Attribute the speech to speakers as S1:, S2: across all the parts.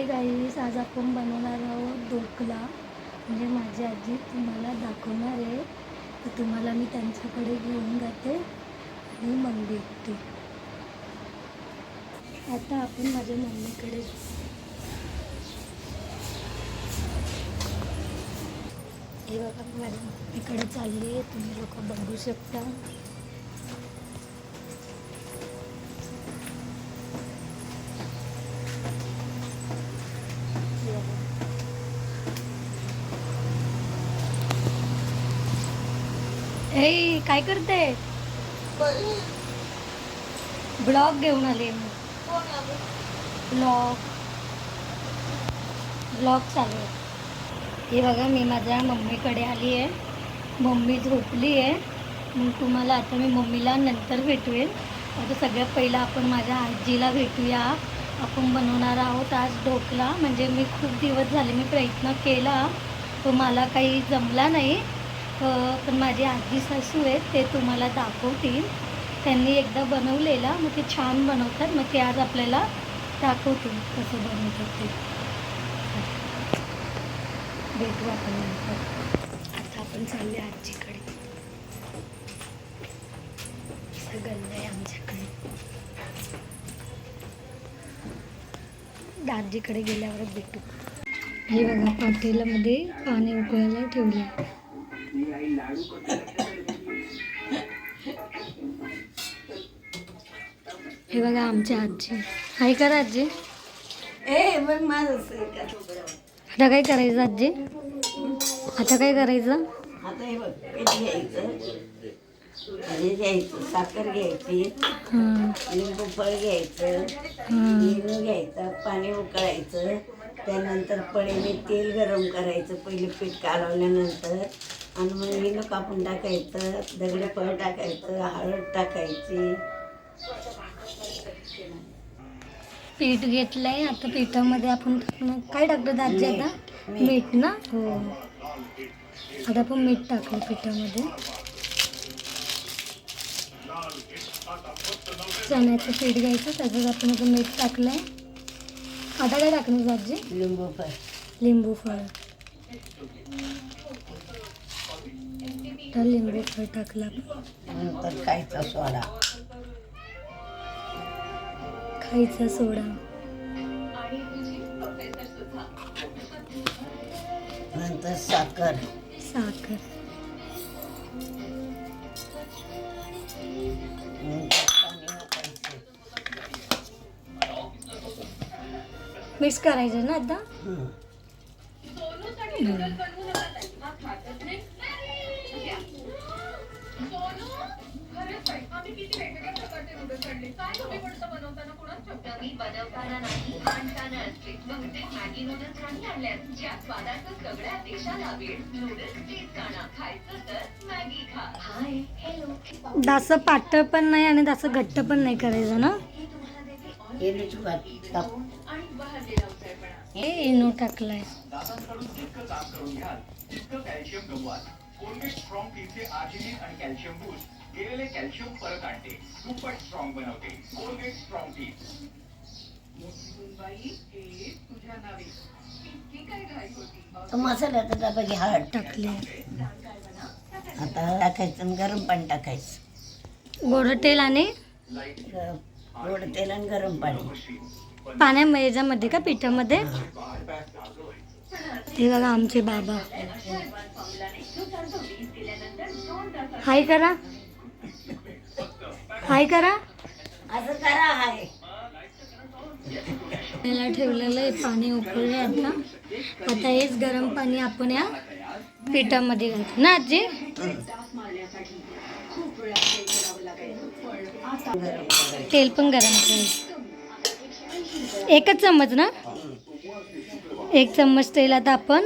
S1: Hi guys, आज आपण बनवणार आहोत ढोकला. म्हणजे माझी आजी तुम्हाला दाखवणार आहे. तर तुम्हाला मी त्यांच्याकडे घेऊन जाते आणि मग भेटते. आता आपण माझ्या मम्मीकडे हे बघा, माझ्या मम्मीकडे चालली आहे. तुम्ही लोक बघू शकता. ए काय करते? ब्लॉग घेऊन आले मी. ब्लॉग चालू आहे. हे बघा, मी माझ्या मम्मीकडे आली आहे. मम्मी झोपली आहे. मग तुम्हाला आता मी मम्मीला नंतर भेटवेल. आता सगळ्यात पहिलं आपण माझ्या आजीला भेटूया. आपण बनवणार आहोत आज ढोकला. म्हणजे मी खूप दिवस झाले मी प्रयत्न केला, तो मला काही जमला नाही. पण माझी आजी सासू आहेत, ते तुम्हाला दाखवतील. त्यांनी एकदा बनवलेला, मग ते छान बनवतात. मग ते आज आपल्याला दाखवतील कसं बनवतात ते. भेटू आपण नंतर. आता आपण चालले आजीकडे. सगळं आहे आमच्याकडे. आजीकडे गेल्यावर भेटू. हे बघा, पातेल्यामध्ये पाणी उकळायला ठेवले. हे बघा आमची आजी. हाय करा आजी. आता काय करायचं आजी? आता काय करायचं?
S2: आता हे बघ, पीठ घ्यायचं, हे घ्यायचं, साखर घ्यायची, लिंबू फळ घ्यायचं, इनो घ्यायचा, पाणी उकळायचं. त्यानंतर पळीने तेल गरम करायचं पहिले पीठ कालवल्यानंतर. आणि मग इनो कापून टाकायचं, दगडी फळ टाकायचं, हळद टाकायची.
S1: पीठ घेतलंय. आता पिठामध्ये आपण काय टाकतो दाजी? आता मीठ ना. हो, आता आपण मीठ टाकलं पिठामध्ये. चण्याचं पीठ घ्यायचं, त्याच्यात आपण आता मीठ टाकलंय. आता काय टाकणार दाजी? लिंबू फळ. तर लिंबू फळ टाकला.
S2: नंतर खायचा सोडा.
S1: खायचा सोडा.
S2: नंतर साखर.
S1: मिक्स करायचं ना आता. दास पातळ पण नाही आणि दास घट्ट पण नाही करायचं ना. हे इनो टाकलाय.
S3: कोलगेट स्ट्रॉंग टीचे आर्जिनिन आणि कॅल्शियम बूस्ट केलेले कॅल्शियम परत आणते, दुप्पट स्ट्रॉंग बनवते. Colgate strong T.
S2: मसाल्यात आता बघी हळद
S1: टाकली.
S2: आता टाकायचं आणि गरम पाणी टाकायचं.
S1: गोड तेल आणि
S2: गोड तेल आणि गरम पाणी
S1: पाण्यामध्ये, याच्यामध्ये का पिठामध्ये. हे बघा आमचे बाबा. हाय करा. हाय करा.
S2: असं करा. हाय
S1: त्याला ठेवलेलं आहे पाणी उकळले. आता हेच गरम पाणी आपण या पिठामध्ये घालतो ना आजी. तेल पण गरम करायचं. एकच चम्मच ना. 1 चम्मच तेल आता आपण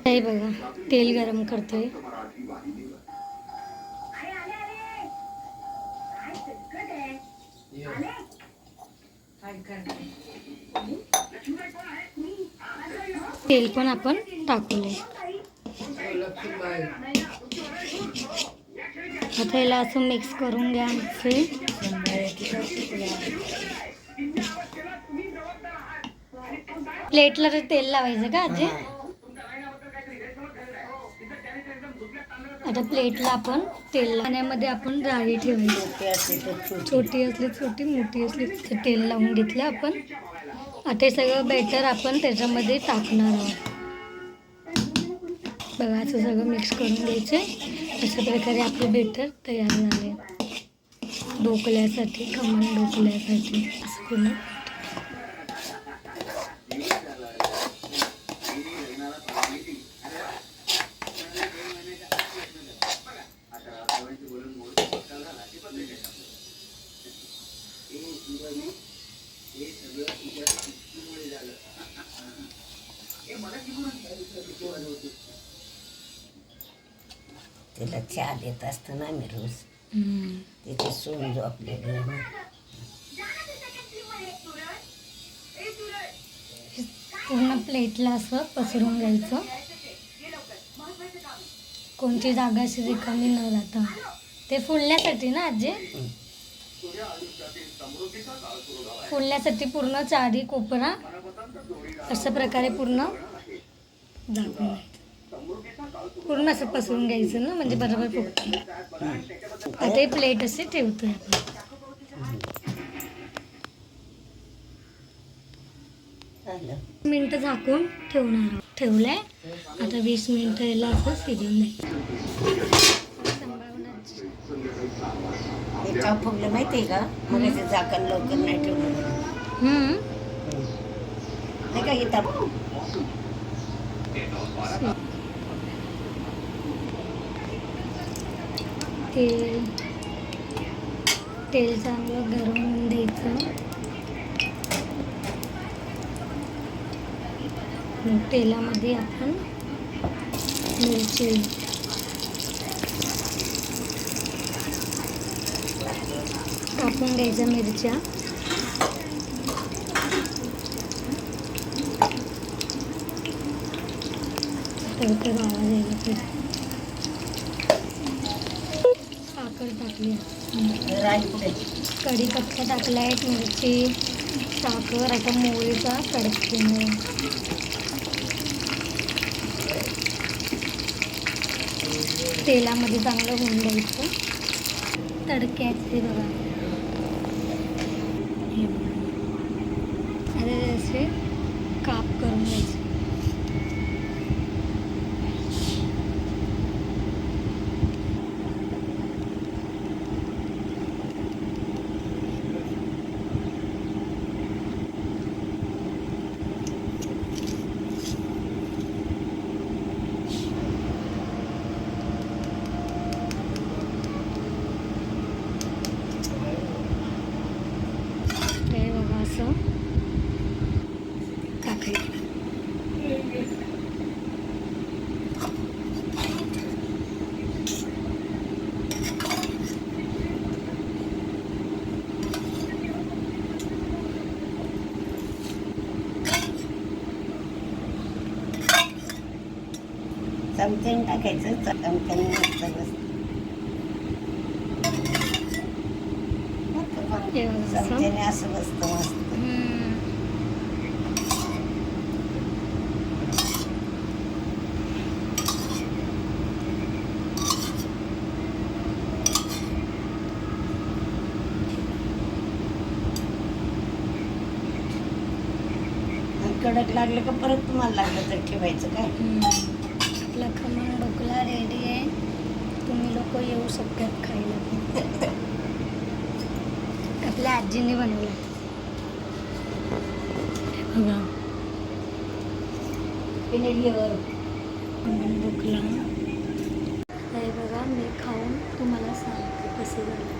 S1: हे बघा, तेल गरम करतोय. तेल पण आपण टाकले. आता याला असं मिक्स करून घ्यायचे. प्लेटला तर तेल लावायचं का आजी? आता प्लेटला आपण तेल पाण्यामध्ये आपण राई ठेवायची. छोटी असली छोटी, मोठी असली तर तेल लावून घेतलं आपण. आता हे सगळं बॅटर आपण त्याच्यामध्ये टाकणार आहोत. बघा असं सगळं मिक्स करून घ्यायचे. अशा प्रकारे आपले बॅटर तयार झाले ढोकल्यासाठी, खमण ढोकल्यासाठी. असं पूर्ण
S2: तिला चहा देत असताना आम्ही रोज तिथे सोन झोपलेली.
S1: पूर्ण प्लेटला असं पसरून घ्यायचं. कोणती जागा अशी रिकामी न राहता. ते फुलण्यासाठी ना आजी? फुलण्यासाठी पूर्ण चारी कोपरा अशा प्रकारे पूर्ण झाकून पूर्ण असं पसरून घ्यायचं ना, म्हणजे बरोबर फुगते. आता ही प्लेट असे ठेवतोय आपण. मिनटं झाकून ठेवणार. ठेवलंय आता 20 मिनिटं याला असं शिजून द्यायचं.
S2: का फुगलं माहितीये का? मग ते झाकण लवकर नाही ठेवलं नाही का इथं.
S1: तेल चांगलं गरम होऊन द्यायचं. तेलामध्ये आपण मिरची कापून घ्यायच्या मिरच्या. तर आवाज यायला पाहिजे. साखर टाकली, कढीपत्ता टाकला आहे, मिरची, साखर. आता मोहरीचा तडका. तेलामध्ये चांगलं होऊन द्यायचं. तडक्याचे बघा हे बघा. आता असे काप करून घ्यायचे. असं टाकायचं.
S2: चमच्याने टाकायचं. चमच्याने मस्त बसतं. चमच्याने असं बसतं मस्त. कडक लागलं का परत तुम्हाला लागलं तर ठेवायचं काय.
S1: आपला खमण ढोकला रेडी आहे. तुम्ही लोक येऊ शकतात खायला. आपल्या आजीने बनवला बघा खमण ढोकला. हे बघा मी खाऊन तुम्हाला सांगते कसं झालं.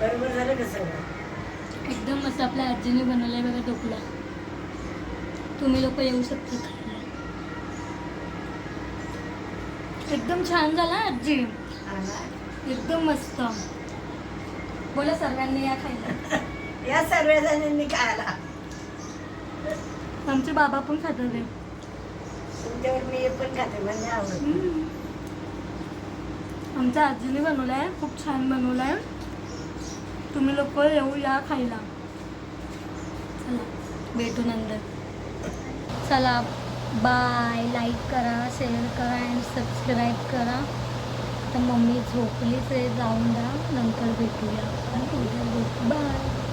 S2: बरोबर झालं का सगळं?
S1: एकदम मस्त आपल्या आजीने बनवलंय बघा ढोकला. तुम्ही लोक येऊ शकता खायला. एकदम छान झाला आजी. एकदम मस्त. बोला सर्वांनी या खायला.
S2: या सर्व जणांनी खायला.
S1: आमचे बाबा पण खातात.
S2: सांगितल्यावर मी हे पण खाते, मला नाही आवडत.
S1: आमच्या आजीने बनवलं आहे, खूप छान बनवलं आहे. तुम्ही लोक येऊ या खायला. चला भेटू नंतर. चला बाय. लाईक करा, शेअर करा आणि सबस्क्राईब करा. तर मम्मी झोपलीच आहे, जाऊन द्या, नंतर भेटूया. उद्या भेटू. बाय.